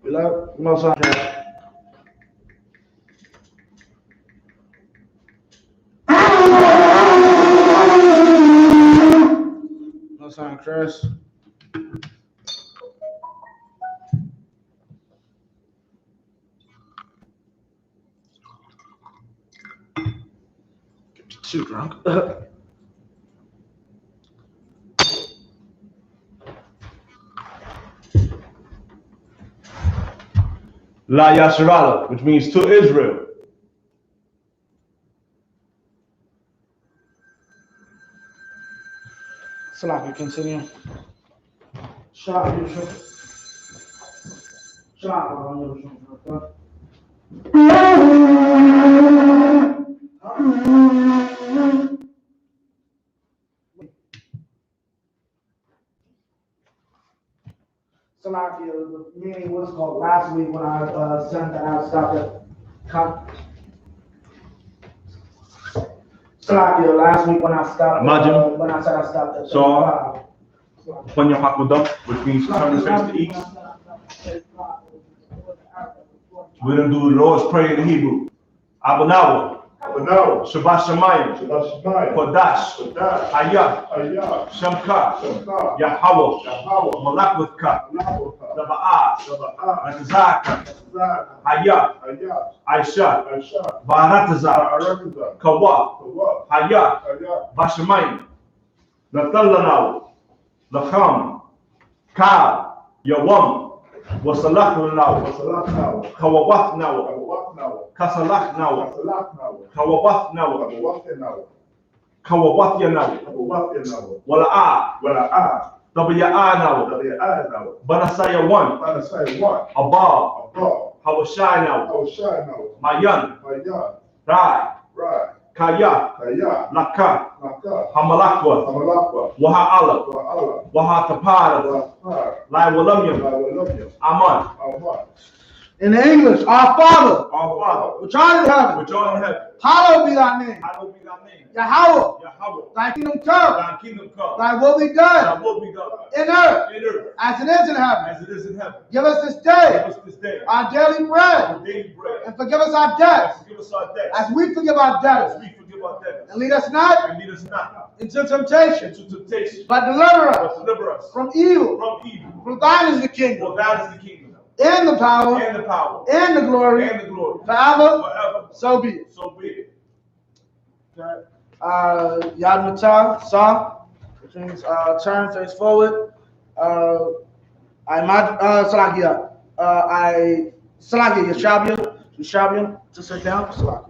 Beloved, Most High. Most High Christ. Too drunk. La Yasharala, which means to Israel. Salaki, continue. Shalom, Yeshua. Shalom, Yeshua. Salaki, the meeting was called last week when I sent that out, stopped at Salaki, last week when I stopped when I said I stopped at So, Panya Hakudam, which means turn the face to east. We're going to do the Lord's Prayer in Hebrew. Abanawa. Shabbat Shemayim, Kodash, Hayah, Shamka, Yahawah, Malakwatcha, Daba'ah, Natazaka, Hayah, Aisha, Baratazah, Kawa, Hayah, Bashemayim, Natalanaw, Lacham, Ka, Yawam, Wasalach now, Kawawath now, Kasalach now, Kawawath now, Kawawath now, Wala'ah, Tabiya'a now, Banasaya one, Abba, Hawashai now, Mayan, Rai, Kaya, Laka, Hamalakwa, Waha'ala, Wahatapara, Lai Walamyam, Aman. In English, our Father, which art in heaven, hallowed be thy name. Yahweh, thy kingdom come, thy will be done in earth as it is in heaven. Give us this day our daily bread, and forgive us our debts as we forgive our debtors. And lead us not into temptation, but deliver us from evil. For thine is the kingdom, and the power, and the glory, forever. So be it. Okay. Yad Matah, Sa, which means turn, face forward. Salakia, Yeshabia, to sit down. Salakia.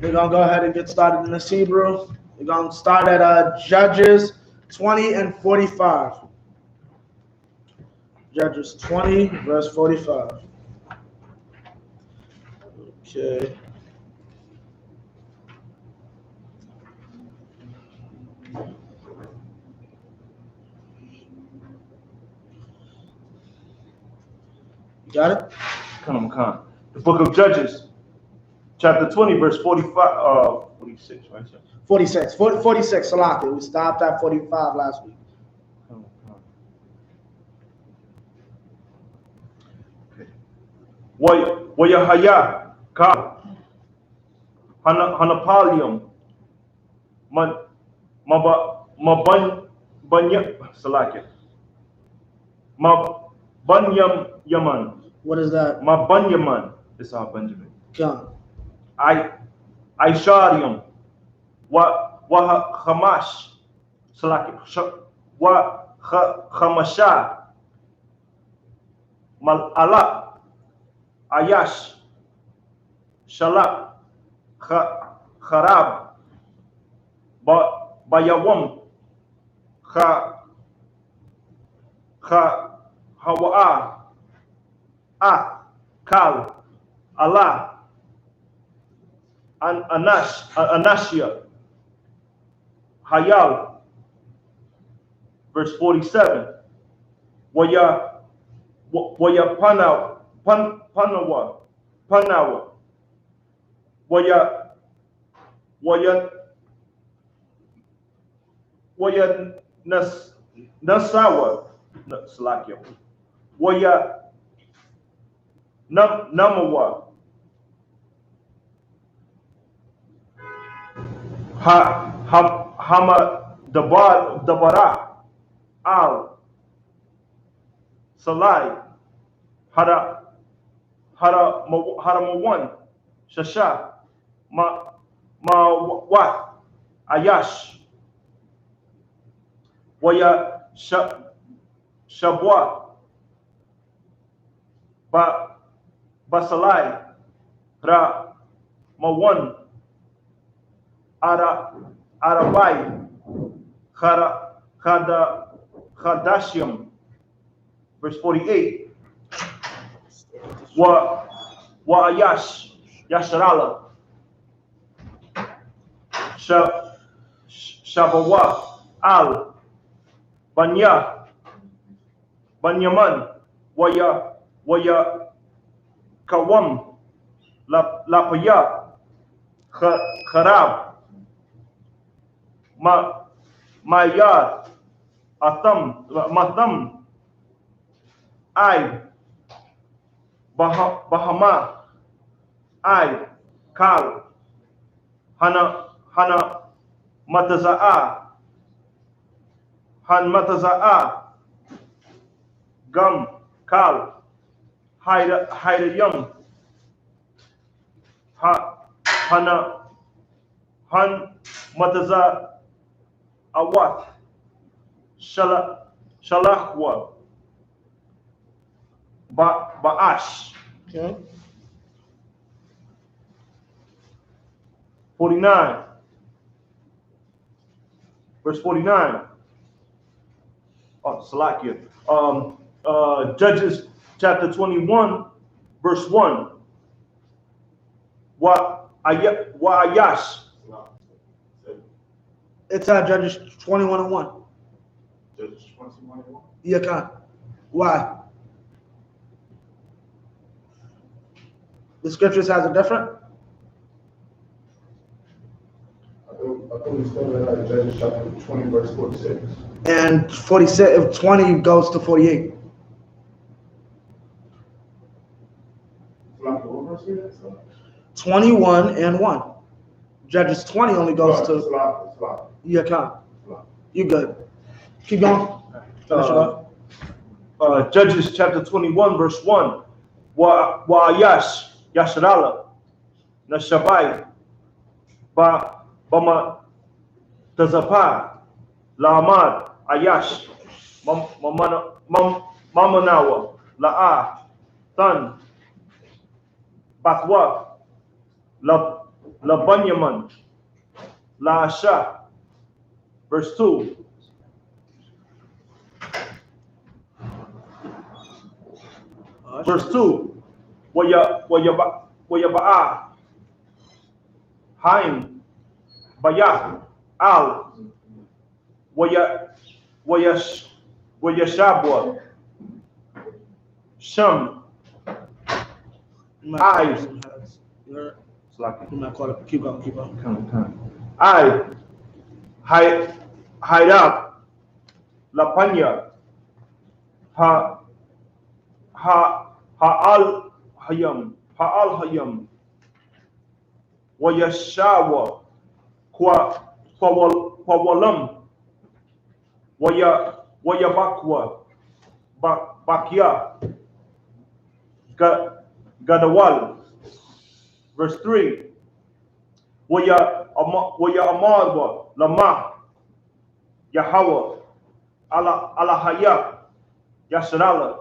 We're going to go ahead and get started in this Hebrew. We're going to start at Judges 20 and 45. Judges 20, verse 45. Okay. Got it? Come. The book of Judges, chapter 20, verse 46, right? 46, Salaki. We stopped at 45 last week. Wayahaya, Ka, Hanapalium, Salaki. Banyam Yaman. What is that? Banyaman. This is our Benjamin. Come. Aisharium. Hamash. Salaki. Hamasha. Mal'ala. Ayash. Shalak. Harab. Bayawam. Hawa'a, Kal, Allah, Anashia, Hayal. Verse 47. Waya Panawa, Waya Nasawa, Slakia. Waya Namawa. Hama Dabara Al Salai Haramawan Shasha Wat Ayash Waya Shabwa Basalai Ra Mawan Arabai Khadashiam. Verse 48. Wa Ayash Yasharala Shabawa Al Banyaman Waya Kawam Lapaya Kharab Mayar Matam I Bahama I Kal Hana Mataza'a Han Mataza'a Gum Kal Haidayam Hana Han Mataza Awat Shalahwa Ba'ash. Okay. 49. Verse 49. Oh, Salakia. Judges chapter 21, verse 1. Wa Ayash. It's Judges 21:1. Judges 21:1. Yeah, why? The scriptures has it different? I thought we started at Judges chapter 20, verse 46. And 46, 20 goes to 48. What verse is that? 21 and 1. Judges 20 only goes to Yakan. You good. Keep going. Finish it up. Judges chapter 21, verse 1. Wa Ayash Yasharala Nashabai Bama Tazapa Laamad Ayash Mamanawa La'a Tan Bakwa Labanyaman Laasha. Verse 2. Verse 2. Wayaba'a Haim Bayah Al Wayashabwa Sham Eyes. Keep going. I hide up Lapanya Ha'al Hayam Wayashawa Kwawalam Wayabakwa Bakya Gadawal. Verse 3. Waya Amarwa Lama Yahweh Alahaya Yasharala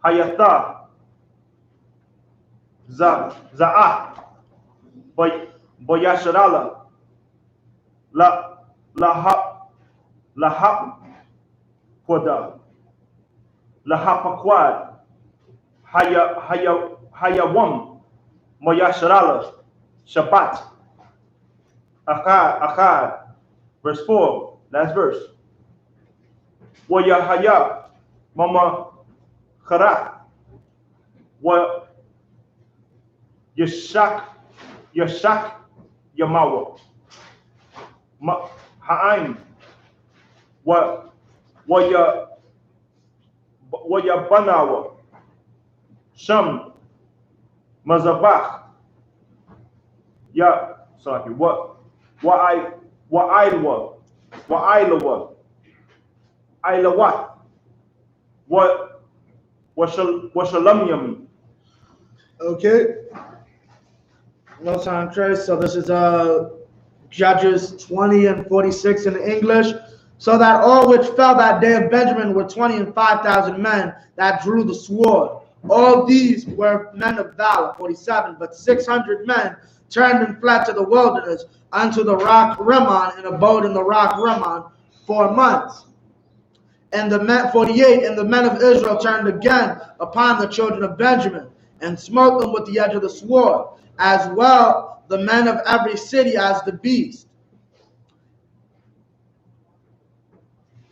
Hayata Za'ah Boyasharala Lahap Koda Lahapakwad Hayawam Moyasharala Shabbat Achad. Verse 4, last verse. Wayahaya Mama Kharak Wa Yashak Yamawa Ha'aim Waya Banawa Sham, Mazabach, Ya, sorry, what Ilawat, what Shalamyam. Okay. No sound trace. So this is Judges 20 and 46 in English. So that all which fell that day of Benjamin were 20 and 5,000 men that drew the sword. All these were men of valor, 47, but 600 men turned and fled to the wilderness unto the rock Rimmon and abode in the rock Rimmon 4 months. And the men, 48, and the men of Israel turned again upon the children of Benjamin and smote them with the edge of the sword, as well the men of every city as the beast,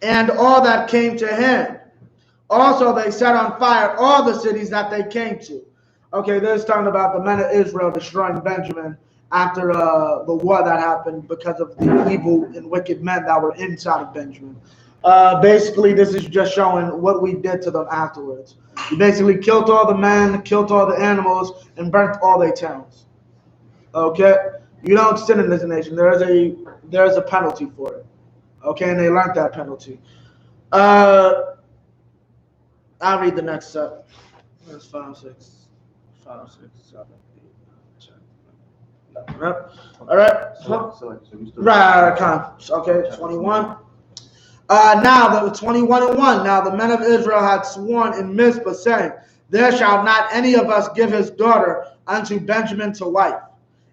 and all that came to hand. Also they set on fire all the cities that they came to. Okay, this is talking about the men of Israel destroying Benjamin after the war that happened because of the evil and wicked men that were inside of Benjamin. Basically, this is just showing what we did to them afterwards. We basically killed all the men, killed all the animals, and burnt all their towns. Okay? You don't sin in this nation. There is a penalty for it. Okay, and they learned that penalty. I'll read the next set. That's 5, 6, 7, 8, 9, 10. All right. Right. Okay. 21. Now that was 21 and 1. Now the men of Israel had sworn in Mizpah, saying, "There shall not any of us give his daughter unto Benjamin to wife."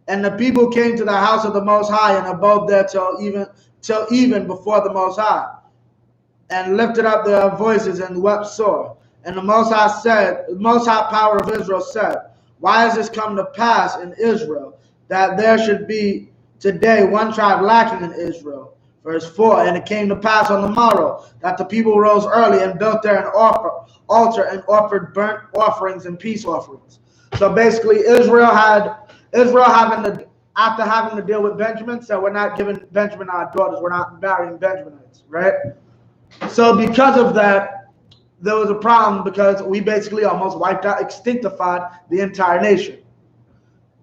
And the people came to the house of the Most High and abode there till even before the Most High, and lifted up their voices and wept sore. And the Most High said, the Most High power of Israel said, "Why has this come to pass in Israel, that there should be today one tribe lacking in Israel?" Verse 4, and it came to pass on the morrow that the people rose early and built there an altar and offered burnt offerings and peace offerings. So basically, after having to deal with Benjamin, said, "We're not giving Benjamin our daughters. We're not marrying Benjaminites," right? So because of that, there was a problem because we basically almost wiped out, extinctified the entire nation.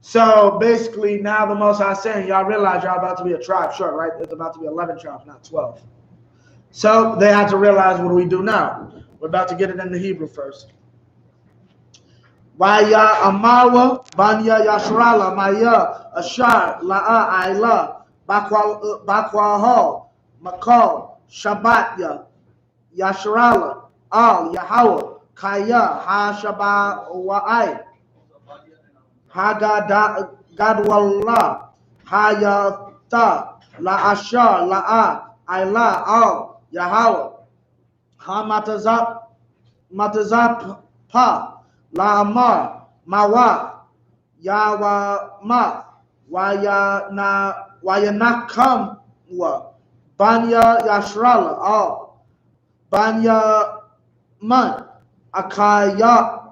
So basically, now the Most High is saying, y'all realize y'all about to be a tribe short, right? There's about to be 11 tribes, not 12. So they had to realize, what do we do now? We're about to get it in the Hebrew first. Waya Amawa, Banya Yashrala, Maya, Ashar, La'a, Ayla, Bakwaho, Makal, Shabbatya, Yashrala, Al, Yahweh, Kaya, Ha Shabbat, Wa'ai, Hagadwallah, Hayata, La Ashar, La'a, Ayla, Al, Yahweh, Matazap, La Amar, Mawa, Yawama, Wayanakamwa, Banya Yashrala, Al, Banya Man, Akyawa,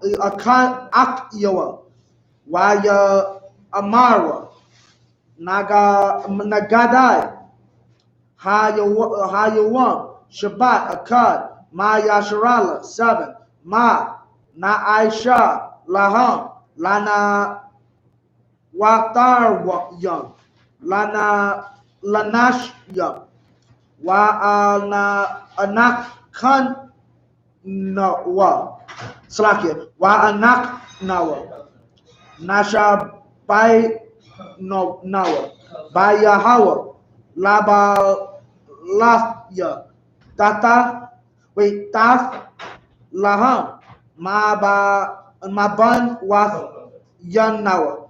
Waya Amarwa, Nagadai, Hayawam, Shabbat, Akkad, Ma Yasharala, 7, Ma, Na Aisha, Laham, Lana Wataryam, Lana Lanashyam, Wa Anakanawa, Slakia, Wa Anaknawa, Nasha Bai no Nawa, By Yahweh, Laba Lafya, Tata, Laham, Maban was Yanawa,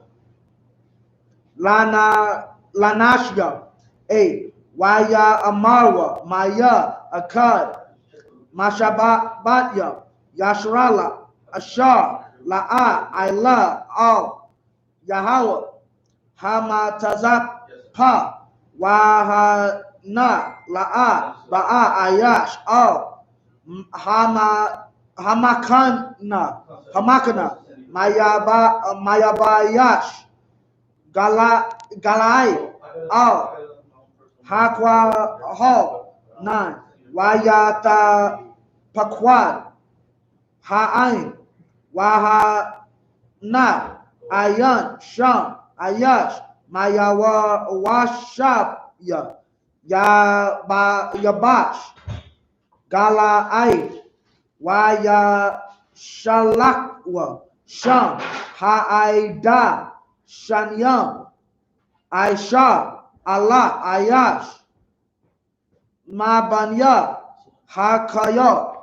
Lanashya, 8, Waya Amarwa, Maya, Akkad, Mashabatya, Yashrala, Ashar, La'a, Ayla, Al, Yahweh, Hamatazap, Pa, Wahana, La'a, Ba'a, Ayash, Al, Hamakana, Mayabayash, Galai, Al, Hakwa, Ho, 9, Wayata, Pakwad, Ha'ain, YAHANNA, Ayan, Sham, Ayash, Mayawa, Washab, Yabash, Gala Aid, Waya Shalakwa, Sham, Ha'aida, Shanyam, Aisha, Allah, Ayash, Mabanya, Hakaya.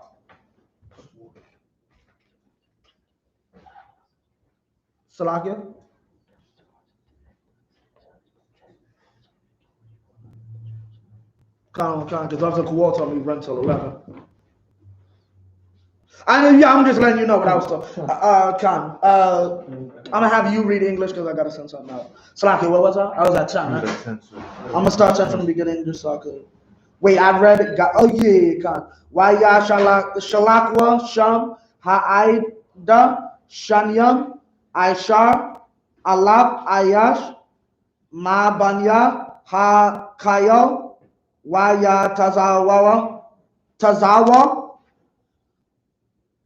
Salakia? Because Dr. Kowal told me to run till 11. I'm just letting you know what I was talking. I'm gonna have you read English because I gotta send something out. Salakia, what was I? I was at 10. Right? I'm gonna start 10 from the beginning just so I could. Wait, I read it. Oh yeah, Khan. Waya Shalakwa Sham Ha'aida Shanyam Aishar Alab Ayash Mabanya Ha-Kayo Waya Tazawa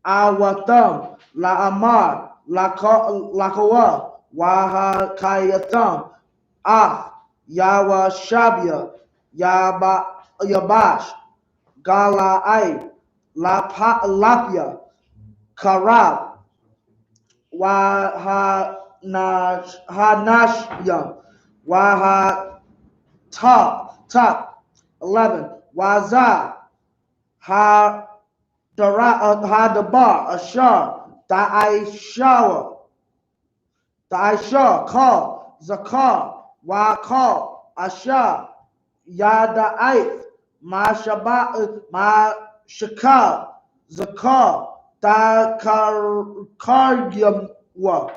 Awatam La'amar Lakawa Waha-Kayatam Ah Yawa Shabya Yabash Gala'ai Lapya Karab Wahanashya Waha Top 11 Waza Hadabar Ashar Da'aishar Call Zakar Wakal Ashar Yada'aith Mashakal Zakar Da'Karyamwa.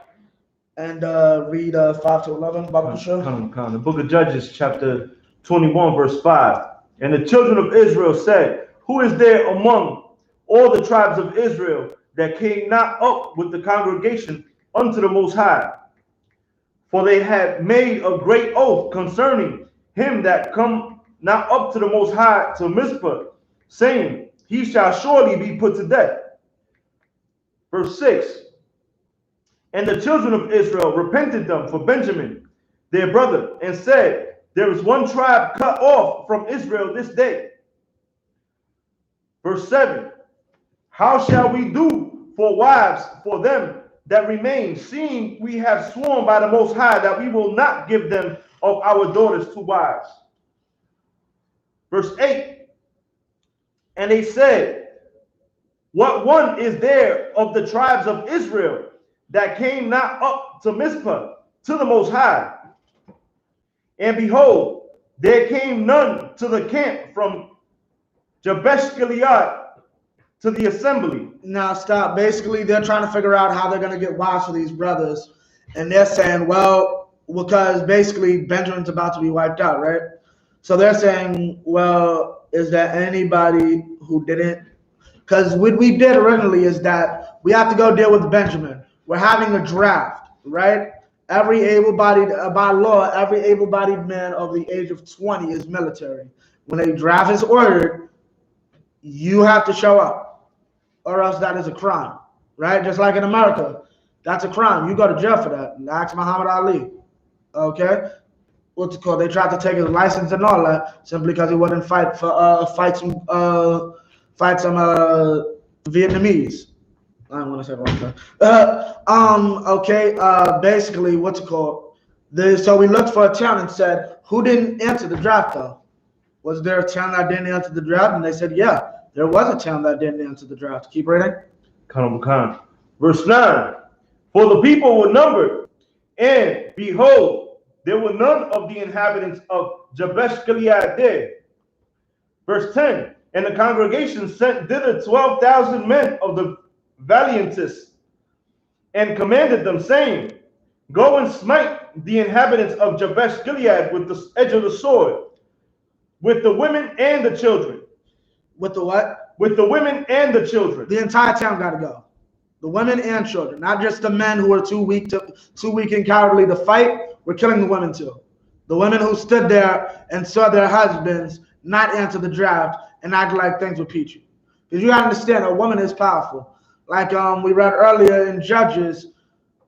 And read 5 to 11. The book of Judges, chapter 21, verse 5. And the children of Israel said, who is there among all the tribes of Israel that came not up with the congregation unto the Most High? For they had made a great oath concerning him that come not up to the Most High to Mizpah, saying, he shall surely be put to death. Verse 6. And the children of Israel repented them for Benjamin, their brother, and said, there is one tribe cut off from Israel this day. Verse 7. How shall we do for wives for them that remain, seeing we have sworn by the Most High that we will not give them of our daughters to wives? Verse 8. And they said, what one is there of the tribes of Israel that came not up to Mizpah to the Most High? And behold, there came none to the camp from Jabesh Gilead to the assembly. Now stop. Basically, they're trying to figure out how they're going to get wives for these brothers. And they're saying, well, because basically Benjamin's about to be wiped out, right? So they're saying, well, is there anybody who didn't? Because what we did originally is that we have to go deal with Benjamin. We're having a draft, right? Every able-bodied, by law, every able-bodied man of the age of 20 is military. When a draft is ordered, you have to show up, or else that is a crime, right? Just like in America, that's a crime. You go to jail for that. Ask Muhammad Ali, okay? What's it called? They tried to take his license and all that simply because he wouldn't fight some Vietnamese. I don't want to say it wrong. Okay. Basically, what's it called? So we looked for a town and said, who didn't enter the draft though? Was there a town that didn't enter the draft? And they said, yeah, there was a town that didn't enter the draft. Keep reading. Verse 9. For the people were numbered, and behold, there were none of the inhabitants of Jabesh Gilead there. Verse 10. And the congregation sent thither 12,000 men of the valiantest, and commanded them, saying, go and smite the inhabitants of Jabesh Gilead with the edge of the sword, with the women and the children. With the what? With the women and the children. The entire town got to go. The women and children, not just the men who are too weak and cowardly to fight. We're killing the women too. The women who stood there and saw their husbands not enter the draft and act like things were peachy. Because you gotta understand, a woman is powerful. Like we read earlier in Judges,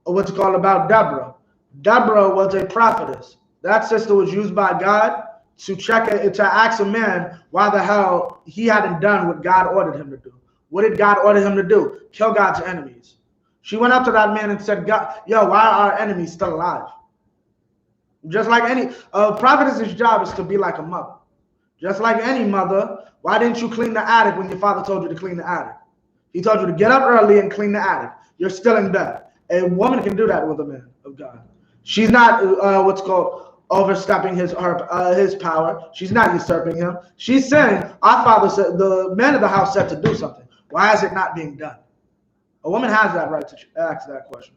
what's called about Deborah. Deborah was a prophetess. That sister was used by God to ask a man why the hell he hadn't done what God ordered him to do. What did God order him to do? Kill God's enemies. She went up to that man and said, God, yo, why are our enemies still alive? Just like any prophetess's job is to be like a mother. Just like any mother, why didn't you clean the attic when your father told you to clean the attic? He told you to get up early and clean the attic. You're still in bed. A woman can do that with a man of God. She's not what's called overstepping his power. She's not usurping him. She's saying, our father said, the man of the house said to do something. Why is it not being done? A woman has that right to ask that question.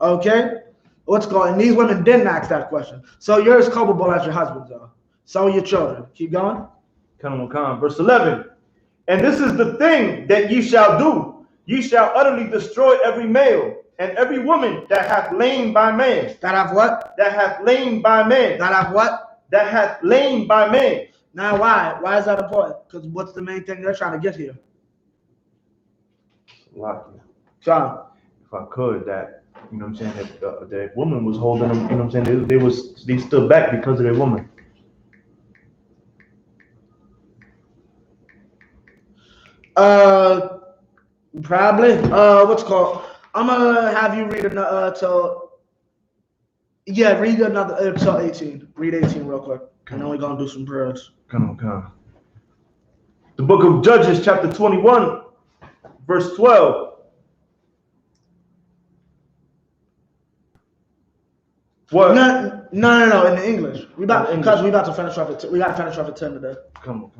Okay? What's called, and these women didn't ask that question. So you're as culpable as your husbands are. So are your children. Keep going. Verse 11. And this is the thing that ye shall do. Ye shall utterly destroy every male and every woman that hath lain by man. That have what? That hath lain by man. That have what? That hath lain by man. Now why? Why is that important? Because what's the main thing they're trying to get here? John. If I could, that, you know what I'm saying, that the woman was holding them, you know what I'm saying, they stood back because of their woman. Probably. What's called? I'm gonna have you read another read another till 18. Read 18 real quick, and then we're gonna do some prayers. The book of Judges, chapter 21, verse 12. What? No. In the English. We about to finish off at we gotta finish off at 10 today. Come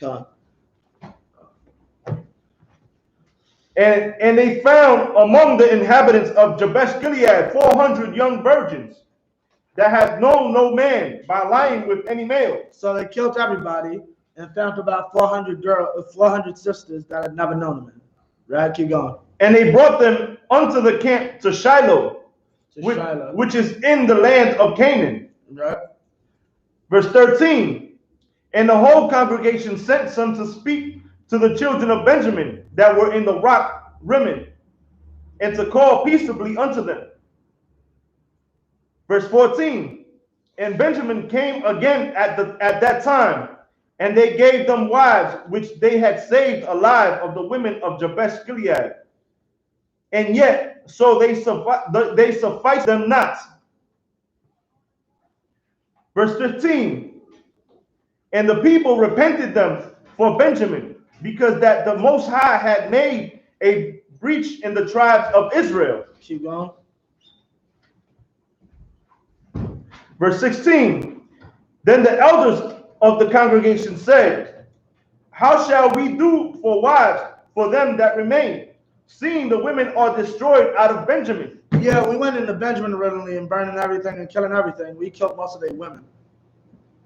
on. And they found among the inhabitants of Jabesh Gilead 400 young virgins that had known no man by lying with any male. So they killed everybody and found about 400 sisters that had never known a man. Right? Keep going. And they brought them unto the camp to Shiloh, which is in the land of Canaan. Right. Verse 13. And the whole congregation sent some to speak to the children of Benjamin that were in the rock Rimmon, and to call peaceably unto them. Verse 14. And Benjamin came again at that time, and they gave them wives which they had saved alive of the women of Jabesh Gilead. And yet so they sufficed them not. Verse 15. And the people repented them for Benjamin, because that the Most High had made a breach in the tribes of Israel. Keep going. Verse 16. Then the elders of the congregation said, how shall we do for wives for them that remain, seeing the women are destroyed out of Benjamin? Yeah, we went into Benjamin originally and burning everything and killing everything. We killed most of their women.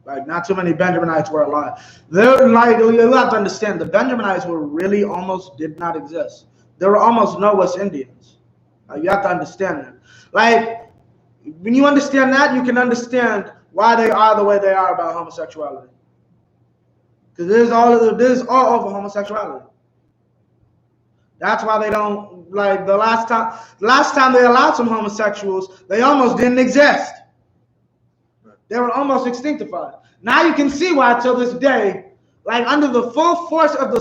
Like, not too many Benjaminites were alive. They're like, you have to understand, the Benjaminites were really almost did not exist. There were almost no West Indians. You have to understand that. Like, when you understand that, you can understand why they are the way they are about homosexuality. Because this is all over homosexuality. That's why they don't, like, the last time they allowed some homosexuals, they almost didn't exist. They were almost extinctified. Now you can see why, till this day, like under the full force of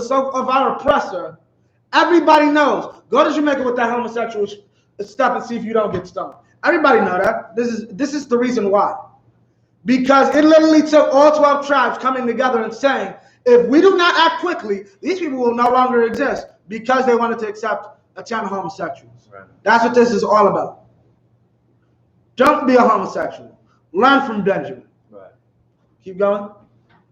our oppressor, everybody knows. Go to Jamaica with that homosexual stuff and see if you don't get stoned. Everybody know that. This is the reason why. Because it literally took all 12 tribes coming together and saying, if we do not act quickly, these people will no longer exist, because they wanted to accept a ton of homosexuals. Right. That's what this is all about. Don't be a homosexual. Learn from Benjamin. Right. Keep going.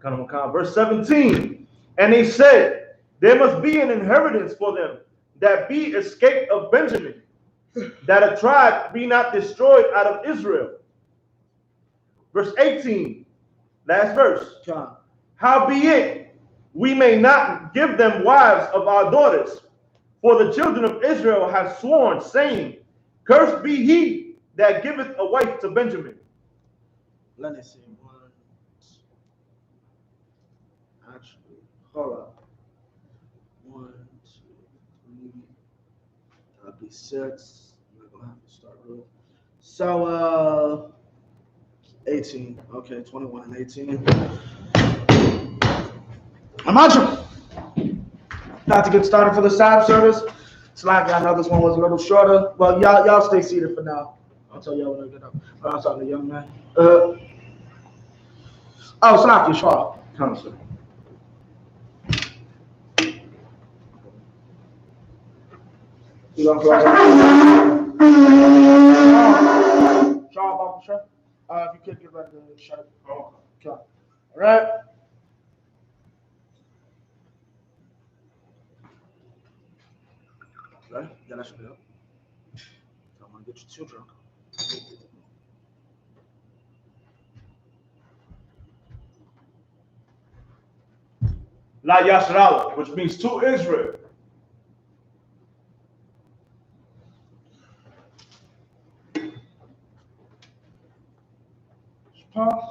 Verse 17. And he said, there must be an inheritance for them that be escaped of Benjamin, that a tribe be not destroyed out of Israel. Verse 18. Last verse. Howbeit, we may not give them wives of our daughters, for the children of Israel have sworn, saying, cursed be he that giveth a wife to Benjamin. Let me see. Hold up. 1, 2, 3, 56. I'm gonna have to start real. So 18. Okay, 21 and 18. I'm out you. Not to get started for the Sabbath service. Slack, I know this one was a little shorter. Well, y'all stay seated for now. I'll tell y'all when I get up. But I'm talking to young man. Slack, you short. Counsel. You gonna close? Sean, Bubble Shirt. If you could get ready to shut it. Okay. All right. Okay. Yeah, that should be up. Don't want to get you too drunk. La Yasharala, which means to Israel. Pause.